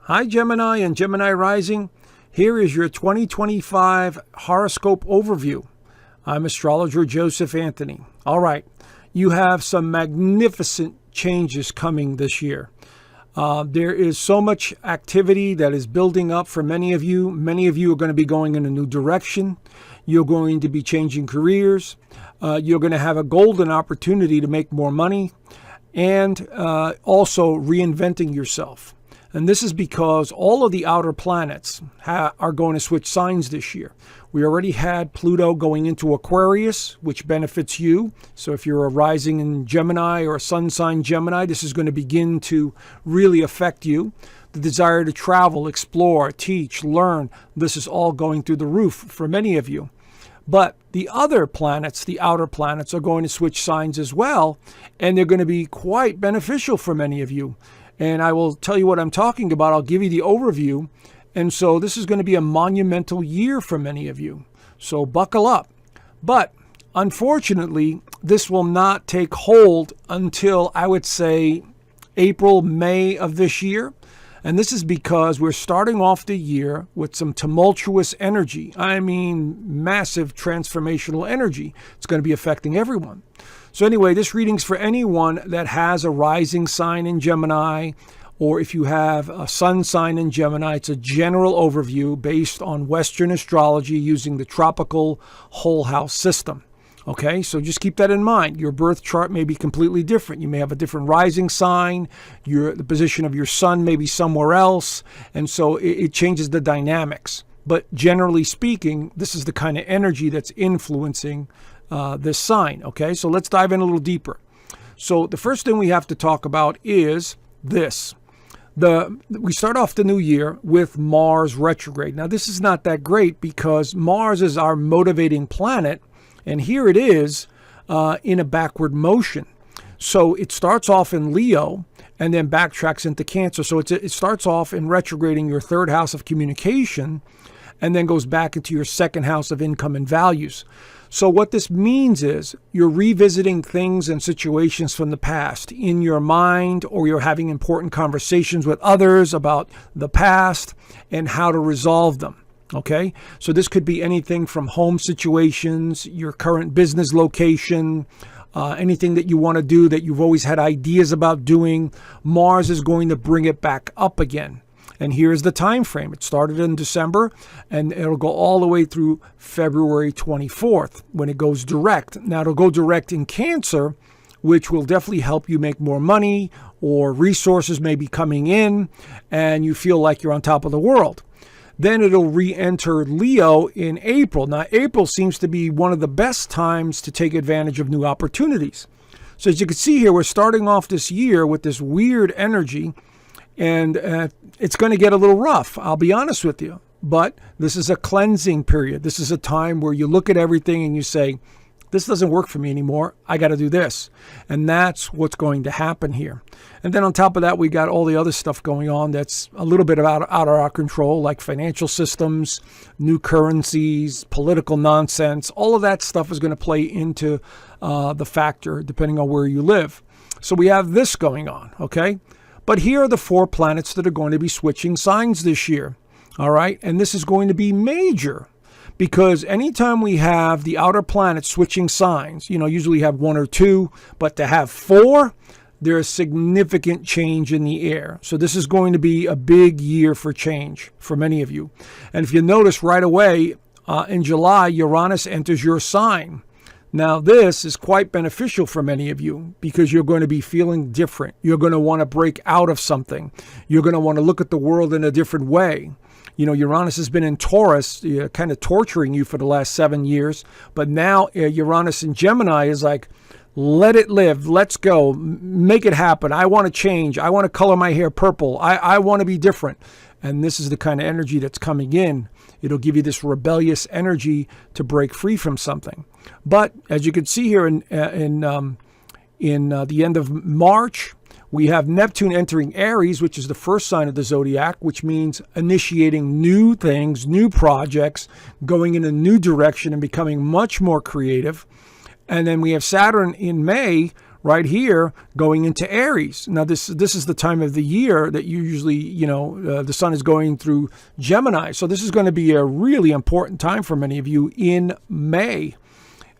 Hi, Gemini and Gemini Rising. Here is your 2025 horoscope overview. I'm Astrologer Joseph Anthony. All right, you have some magnificent changes coming this year. There is so much activity that is building up for many of you. Many of you are going to be going in a new direction. You're going to be changing careers. You're going to have a golden opportunity to make more money and also reinventing yourself. And this is because all of the outer planets are going to switch signs this year. We already had Pluto going into Aquarius, which benefits you. So if you're a rising in Gemini or a sun sign Gemini, this is going to begin to really affect you. The desire to travel, explore, teach, learn, this is all going through the roof for many of you. But the other planets, the outer planets, are going to switch signs as well, and they're going to be quite beneficial for many of you. And I will tell you what I'm talking about. I'll give you the overview. And so this is going to be a monumental year for many of you. So buckle up. But unfortunately, this will not take hold until, I would say, April, May of this year. And this is because we're starting off the year with some tumultuous energy. I mean, massive transformational energy. It's going to be affecting everyone. So anyway, this reading's for anyone that has a rising sign in Gemini, or if you have a sun sign in Gemini. It's a general overview based on Western astrology using the tropical whole house system. Okay, so just keep that in mind. Your birth chart may be completely different. You may have a different rising sign. The position of your sun may be somewhere else. And so it changes the dynamics. But generally speaking, this is the kind of energy that's influencing this sign. Okay, so let's dive in a little deeper. So the first thing we have to talk about is this. We start off the new year with Mars retrograde. Now, this is not that great because Mars is our motivating planet. And here it is in a backward motion. So it starts off in Leo and then backtracks into Cancer. So it starts off in retrograding your third house of communication and then goes back into your second house of income and values. So what this means is you're revisiting things and situations from the past in your mind, or you're having important conversations with others about the past and how to resolve them. Okay, so this could be anything from home situations, your current business location, anything that you want to do that you've always had ideas about doing. Mars is going to bring it back up again. And here's the time frame. It started in December and it'll go all the way through February 24th when it goes direct. Now it'll go direct in Cancer, which will definitely help you make more money, or resources may be coming in and you feel like you're on top of the world. Then it'll re-enter Leo in April. Now, April seems to be one of the best times to take advantage of new opportunities. So as you can see here, we're starting off this year with this weird energy, and it's going to get a little rough, I'll be honest with you. But this is a cleansing period. This is a time where you look at everything and you say, this doesn't work for me anymore. I got to do this. And that's what's going to happen here. And then on top of that, we got all the other stuff going on that's a little bit out of our control, like financial systems, new currencies, political nonsense. All of that stuff is going to play into the factor depending on where you live. So we have this going on, okay? But here are the 4 planets that are going to be switching signs this year, all right? And this is going to be major. Because anytime we have the outer planets switching signs, usually have 1 or 2, but to have 4, there's significant change in the air. So this is going to be a big year for change for many of you. And if you notice right away, in July, Uranus enters your sign. Now, this is quite beneficial for many of you because you're going to be feeling different. You're going to want to break out of something. You're going to want to look at the world in a different way. Uranus has been in Taurus, kind of torturing you for the last 7 years. But now Uranus in Gemini is like, let it live. Let's go. Make it happen. I want to change. I want to color my hair purple. I want to be different. And this is the kind of energy that's coming in. It'll give you this rebellious energy to break free from something. But as you can see here in the end of March, we have Neptune entering Aries, which is the first sign of the zodiac, which means initiating new things, new projects, going in a new direction and becoming much more creative. And then we have Saturn in May right here going into Aries. Now, this is the time of the year that you usually, the sun is going through Gemini. So this is going to be a really important time for many of you in May.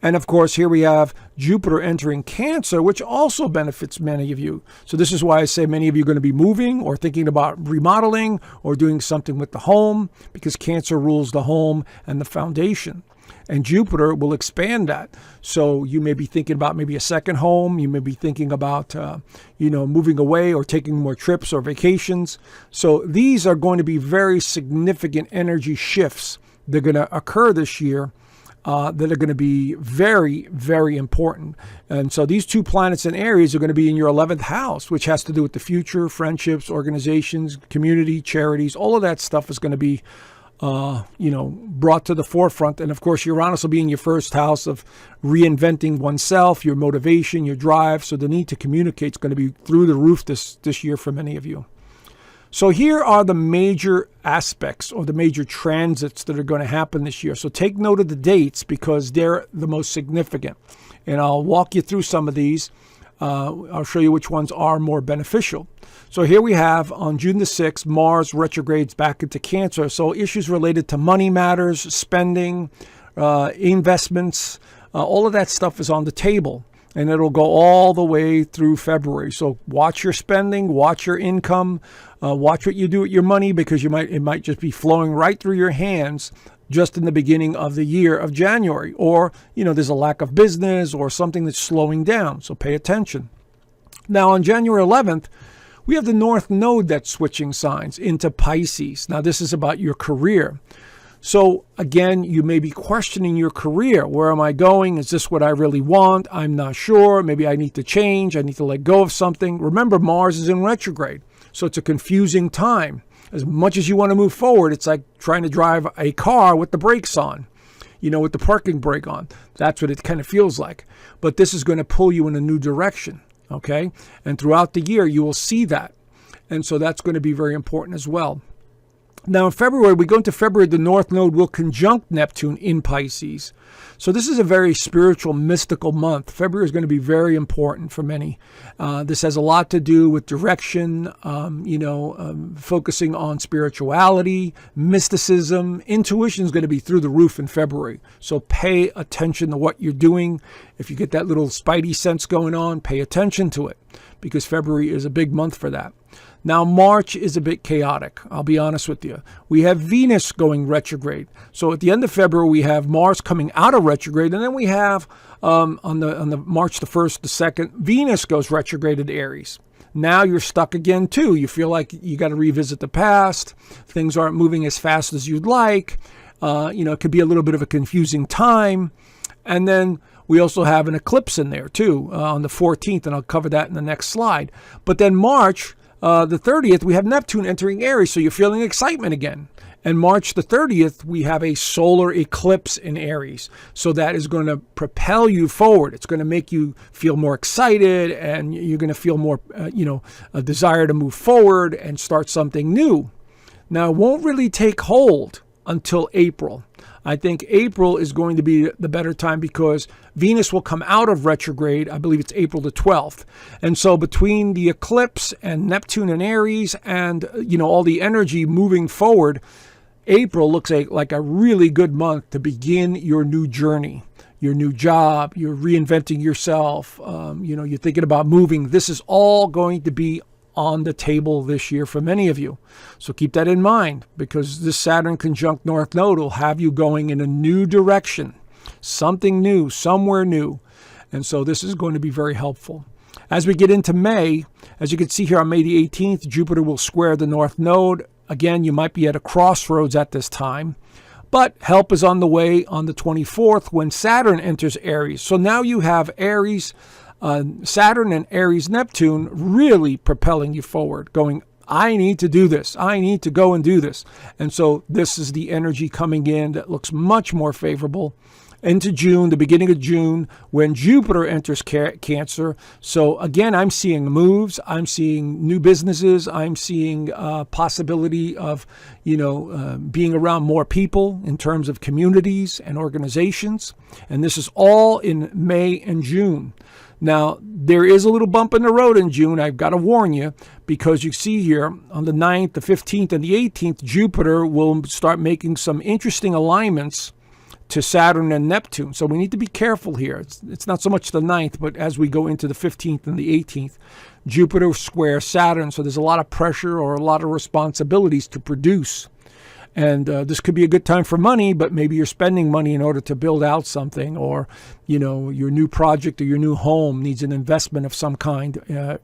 And of course, here we have Jupiter entering Cancer, which also benefits many of you. So this is why I say many of you are going to be moving or thinking about remodeling or doing something with the home, because Cancer rules the home and the foundation. And Jupiter will expand that. So you may be thinking about maybe a second home. You may be thinking about, moving away or taking more trips or vacations. So these are going to be very significant energy shifts that are going to occur this year. That are going to be very, very important. And so these two planets in Aries are going to be in your 11th house, which has to do with the future, friendships, organizations, community, charities. All of that stuff is going to be, brought to the forefront. And of course, Uranus will be in your first house of reinventing oneself, your motivation, your drive. So the need to communicate is going to be through the roof this year for many of you. So here are the major aspects or the major transits that are going to happen this year. So take note of the dates because they're the most significant. And I'll walk you through some of these. I'll show you which ones are more beneficial. So here we have on June the 6th, Mars retrogrades back into Cancer. So issues related to money matters, spending, investments, all of that stuff is on the table. And it'll go all the way through February. So watch your spending, watch your income, watch what you do with your money, because it might just be flowing right through your hands just in the beginning of the year of January. Or, there's a lack of business or something that's slowing down. So pay attention. Now on January 11th, we have the North Node that's switching signs into Pisces. Now this is about your career. So again, you may be questioning your career. Where am I going? Is this what I really want? I'm not sure. Maybe I need to change. I need to let go of something. Remember, Mars is in retrograde. So it's a confusing time. As much as you want to move forward, it's like trying to drive a car with the brakes on, with the parking brake on. That's what it kind of feels like. But this is going to pull you in a new direction, okay? And throughout the year, you will see that. And so that's going to be very important as well. Now in February, we go into February, the North Node will conjunct Neptune in Pisces. So this is a very spiritual, mystical month. February is going to be very important for many. This has a lot to do with direction, focusing on spirituality, mysticism. Intuition is going to be through the roof in February. So pay attention to what you're doing. If you get that little spidey sense going on, pay attention to it, because February is a big month for that. Now, March is a bit chaotic. I'll be honest with you. We have Venus going retrograde. So at the end of February, we have Mars coming out of retrograde. And then we have on the March the 1st, the 2nd, Venus goes retrograde in Aries. Now you're stuck again, too. You feel like you got to revisit the past. Things aren't moving as fast as you'd like. It could be a little bit of a confusing time. And then we also have an eclipse in there, too, on the 14th. And I'll cover that in the next slide. But then March the 30th, we have Neptune entering Aries, so you're feeling excitement again. And March the 30th, we have a solar eclipse in Aries. So that is going to propel you forward. It's going to make you feel more excited, and you're going to feel more, a desire to move forward and start something new. Now, it won't really take hold until April. I think April is going to be the better time because Venus will come out of retrograde. I believe it's April the 12th. And so between the eclipse and Neptune and Aries and, all the energy moving forward, April looks like a really good month to begin your new journey, your new job. You're reinventing yourself. You're thinking about moving. This is all going to be on the table this year for many of you. So keep that in mind, because this Saturn conjunct North Node will have you going in a new direction, something new, somewhere new. And so this is going to be very helpful. As we get into May, as you can see here on May the 18th, Jupiter will square the North Node. Again, you might be at a crossroads at this time, but help is on the way on the 24th when Saturn enters Aries. So now you have Aries, Saturn and Aries Neptune really propelling you forward, going, I need to do this. I need to go and do this. And so this is the energy coming in that looks much more favorable. into June, the beginning of June, when Jupiter enters Cancer. So again, I'm seeing moves. I'm seeing new businesses. I'm seeing possibility of, being around more people in terms of communities and organizations. And this is all in May and June. Now, there is a little bump in the road in June. I've got to warn you, because you see here on the 9th, the 15th, and the 18th, Jupiter will start making some interesting alignments to Saturn and Neptune. So we need to be careful here. It's not so much the 9th, but as we go into the 15th and the 18th, Jupiter squares Saturn. So there's a lot of pressure or a lot of responsibilities to produce. And this could be a good time for money, but maybe you're spending money in order to build out something, or, your new project or your new home needs an investment of some kind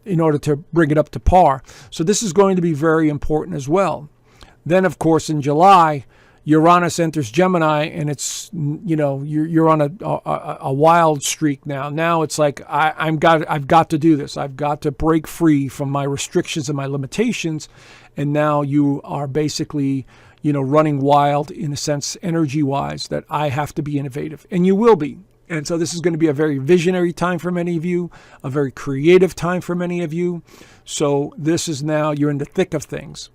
in order to bring it up to par. So this is going to be very important as well. Then, of course, in July, Uranus enters Gemini, and it's, you're on a wild streak now. Now it's like, I've got to do this. I've got to break free from my restrictions and my limitations. And now you are basically, running wild in a sense, energy-wise, that I have to be innovative. And you will be. And so this is going to be a very visionary time for many of you, a very creative time for many of you. So this is now, you're in the thick of things.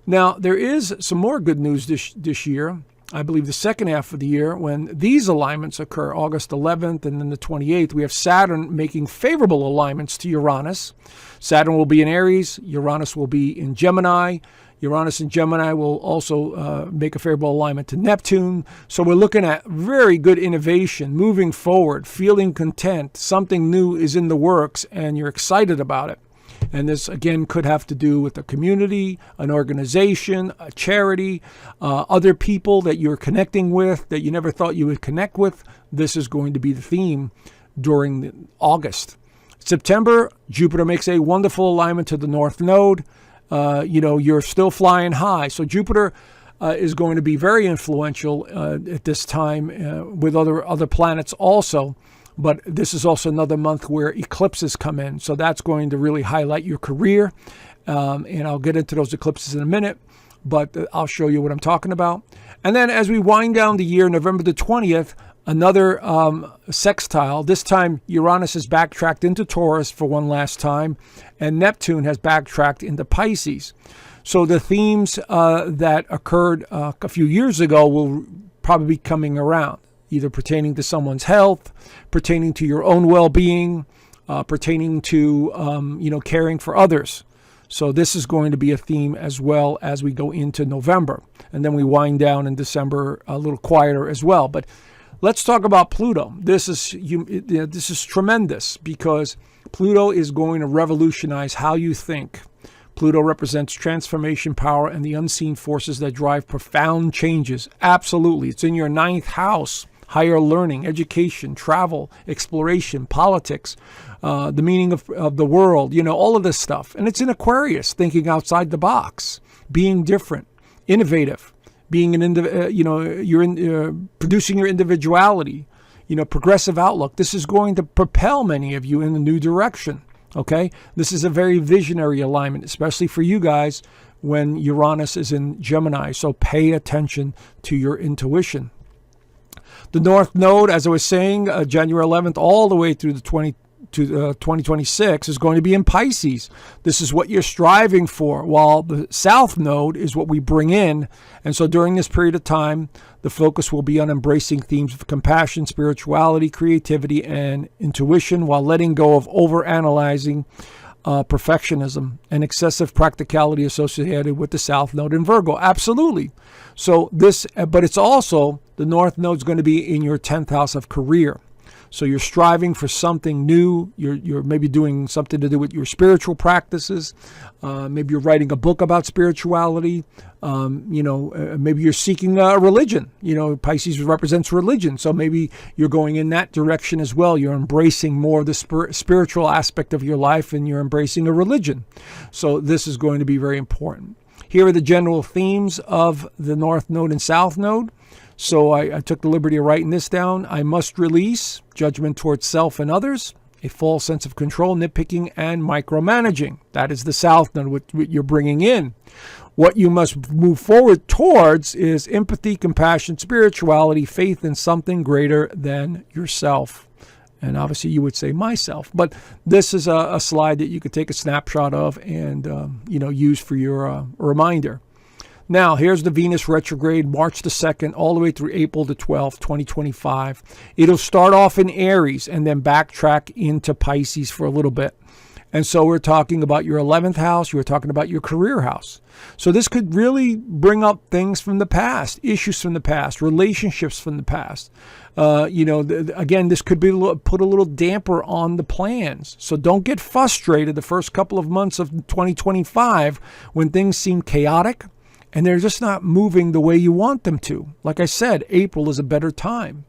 Now, there is some more good news this year. I believe the second half of the year, when these alignments occur, August 11th and then the 28th, we have Saturn making favorable alignments to Uranus. Saturn will be in Aries. Uranus will be in Gemini. Uranus and Gemini will also make a favorable alignment to Neptune. So we're looking at very good innovation, moving forward, feeling content. Something new is in the works, and you're excited about it. And this, again, could have to do with a community, an organization, a charity, other people that you're connecting with that you never thought you would connect with. This is going to be the theme during August. September, Jupiter makes a wonderful alignment to the North Node. You're still flying high. So Jupiter is going to be very influential at this time with other planets also. But this is also another month where eclipses come in. So that's going to really highlight your career. And I'll get into those eclipses in a minute, but I'll show you what I'm talking about. And then as we wind down the year, November the 20th, another sextile. This time Uranus has backtracked into Taurus for one last time, and Neptune has backtracked into Pisces. So the themes that occurred a few years ago will probably be coming around, either pertaining to someone's health, pertaining to your own well-being, pertaining to caring for others. So this is going to be a theme as well as we go into November. And then we wind down in December a little quieter as well. But let's talk about Pluto. This is tremendous, because Pluto is going to revolutionize how you think. Pluto represents transformation, power, and the unseen forces that drive profound changes. Absolutely. It's in your 9th house. Higher learning, education, travel, exploration, politics, the meaning of the world, all of this stuff. And it's in Aquarius, thinking outside the box, being different, innovative, being producing your individuality, progressive outlook. This is going to propel many of you in a new direction. Okay, this is a very visionary alignment, especially for you guys when Uranus is in Gemini. So pay attention to your intuition. The North Node, as I was saying, January 11th all the way through the 2026 is going to be in Pisces. This is what you're striving for, while the South Node is what we bring in. And so during this period of time, the focus will be on embracing themes of compassion, spirituality, creativity, and intuition, while letting go of overanalyzing perfectionism and excessive practicality associated with the South Node in Virgo. Absolutely. So but it's also, the North Node is going to be in your 10th house of career. So you're striving for something new. You're maybe doing something to do with your spiritual practices. Maybe you're writing a book about spirituality. Maybe you're seeking a religion. Pisces represents religion. So maybe you're going in that direction as well. You're embracing more of the spiritual aspect of your life, and you're embracing a religion. So this is going to be very important. Here are the general themes of the North Node and South Node. So I took the liberty of writing this down. I must release judgment towards self and others, a false sense of control, nitpicking, and micromanaging. That is the South Node, what you're bringing in. What you must move forward towards is empathy, compassion, spirituality, faith in something greater than yourself. And obviously you would say myself, but this is a slide that you could take a snapshot of and use for your reminder. Now, here's the Venus retrograde, March the 2nd, all the way through April the 12th, 2025. It'll start off in Aries and then backtrack into Pisces for a little bit. And so we're talking about your 11th house. You're talking about your career house. So this could really bring up things from the past, issues from the past, relationships from the past. Again, this could be put a little damper on the plans. So don't get frustrated the first couple of months of 2025 when things seem chaotic and they're just not moving the way you want them to. Like I said, April is a better time.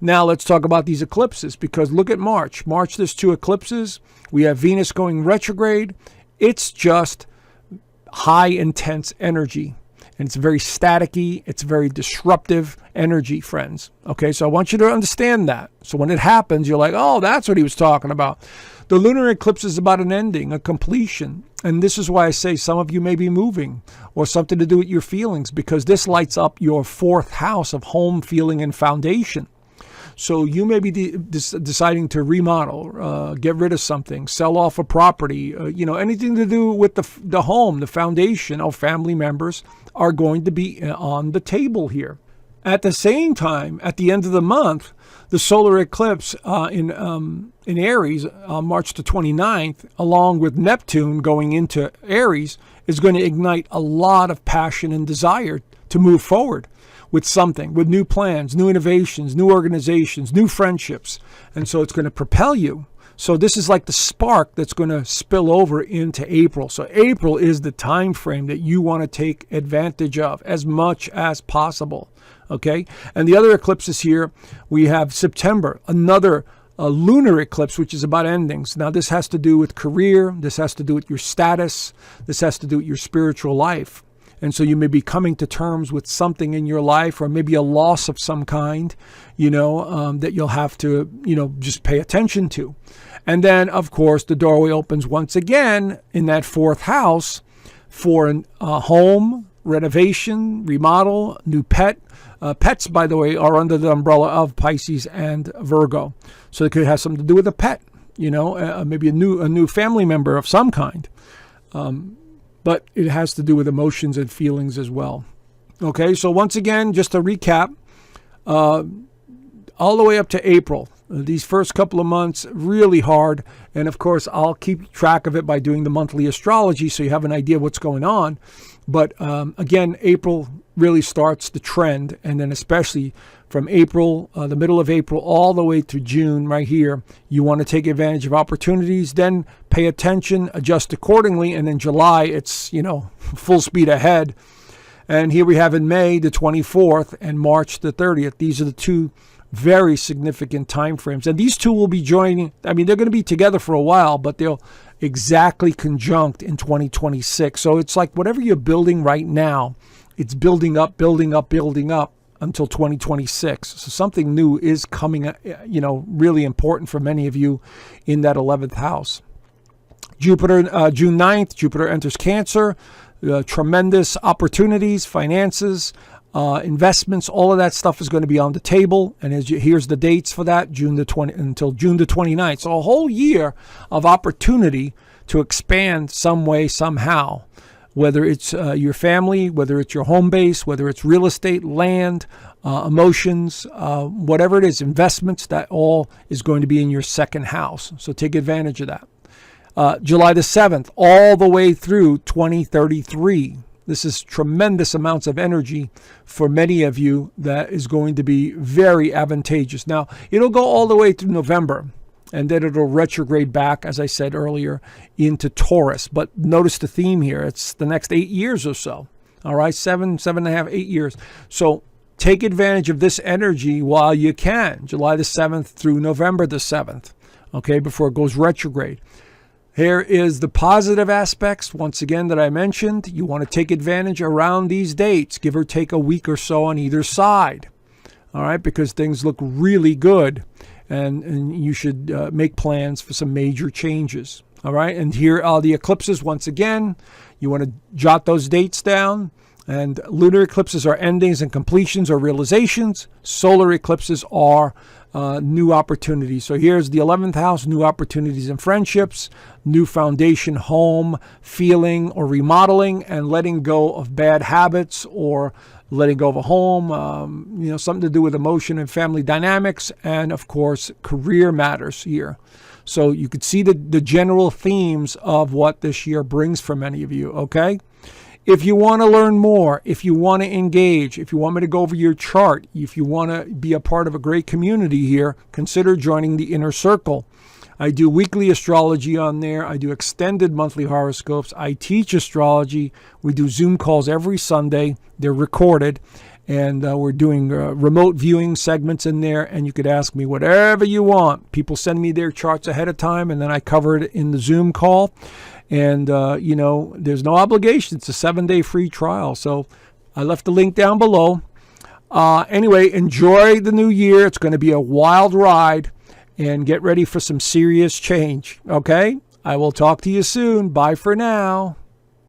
Now let's talk about these eclipses, because look at March. March, there's 2 eclipses. We have Venus going retrograde. It's just high intense energy. And it's very staticky. It's very disruptive energy, friends. Okay, so I want you to understand that. So when it happens, you're like, oh, that's what he was talking about. The lunar eclipse is about an ending, a completion. And this is why I say some of you may be moving or something to do with your feelings, because this lights up your 4th house of home, feeling, and foundation. So you may be deciding to remodel, get rid of something, sell off a property, anything to do with the home, the foundation of family members are going to be on the table here. At the same time, at the end of the month, the solar eclipse in Aries on March the 29th, along with Neptune going into Aries, is going to ignite a lot of passion and desire to move forward with something, with new plans, new innovations, new organizations, new friendships. And so it's going to propel you. So this is like the spark that's going to spill over into April. So April is the time frame that you want to take advantage of as much as possible. Okay? And the other eclipses here, we have September, another lunar eclipse, which is about endings. Now this has to do with career. This has to do with your status. This has to do with your spiritual life. And so you may be coming to terms with something in your life, or maybe a loss of some kind, that you'll have to, just pay attention to. And then, of course, the doorway opens once again in that 4th house for a home, renovation, remodel, new pet. Pets, by the way, are under the umbrella of Pisces and Virgo. So it could have something to do with a pet, maybe a new family member of some kind. But it has to do with emotions and feelings as well. Okay, so once again, just to recap, all the way up to April, these first couple of months, really hard. And of course, I'll keep track of it by doing the monthly astrology so you have an idea what's going on. But again, April really starts the trend. And then especially from April, the middle of April, all the way to June right here, you want to take advantage of opportunities, then pay attention, adjust accordingly. And then July, it's, full speed ahead. And here we have in May, the 24th and March, the 30th. These are the 2 very significant time frames. And these 2 will be joining. I mean, they're going to be together for a while, but they'll exactly conjunct in 2026. So it's like whatever you're building right now, it's building up until 2026. So something new is coming, really important for many of you in that 11th house. Jupiter, June 9th, Jupiter enters Cancer. Tremendous opportunities, finances, investments, all of that stuff is going to be on the table. And here's the dates for that, until June the 29th. So a whole year of opportunity to expand some way, somehow, whether it's your family, whether it's your home base, whether it's real estate, land, emotions, whatever it is, investments, that all is going to be in your 2nd house. So take advantage of that. July the 7th, all the way through 2033. This is tremendous amounts of energy for many of you that is going to be very advantageous. Now, it'll go all the way through November, and then it'll retrograde back, as I said earlier, into Taurus. But notice the theme here. It's the next 8 years or so. All right, 7.5, 8 years. So take advantage of this energy while you can. July the 7th through November the 7th, okay, before it goes retrograde. Here is the positive aspects, once again, that I mentioned. You want to take advantage around these dates, give or take a week or so on either side, all right, because things look really good, and you should make plans for some major changes, all right. And here are the eclipses once again. You want to jot those dates down. And lunar eclipses are endings and completions or realizations. Solar eclipses are new opportunities. So here's the 11th house, new opportunities and friendships, new foundation, home, feeling or remodeling, and letting go of bad habits or letting go of a home, something to do with emotion and family dynamics. And of course, career matters here. So you could see the general themes of what this year brings for many of you, okay? If you want to learn more, if you want to engage, if you want me to go over your chart, if you want to be a part of a great community here, consider joining the Inner Circle. I do weekly astrology on there. I do extended monthly horoscopes. I teach astrology. We do Zoom calls every Sunday. They're recorded. And we're doing remote viewing segments in there, and you could ask me whatever you want. People send me their charts ahead of time, and then I cover it in the Zoom call. And, there's no obligation. It's a 7-day free trial. So I left the link down below. Anyway, enjoy the new year. It's going to be a wild ride, and get ready for some serious change. Okay? I will talk to you soon. Bye for now.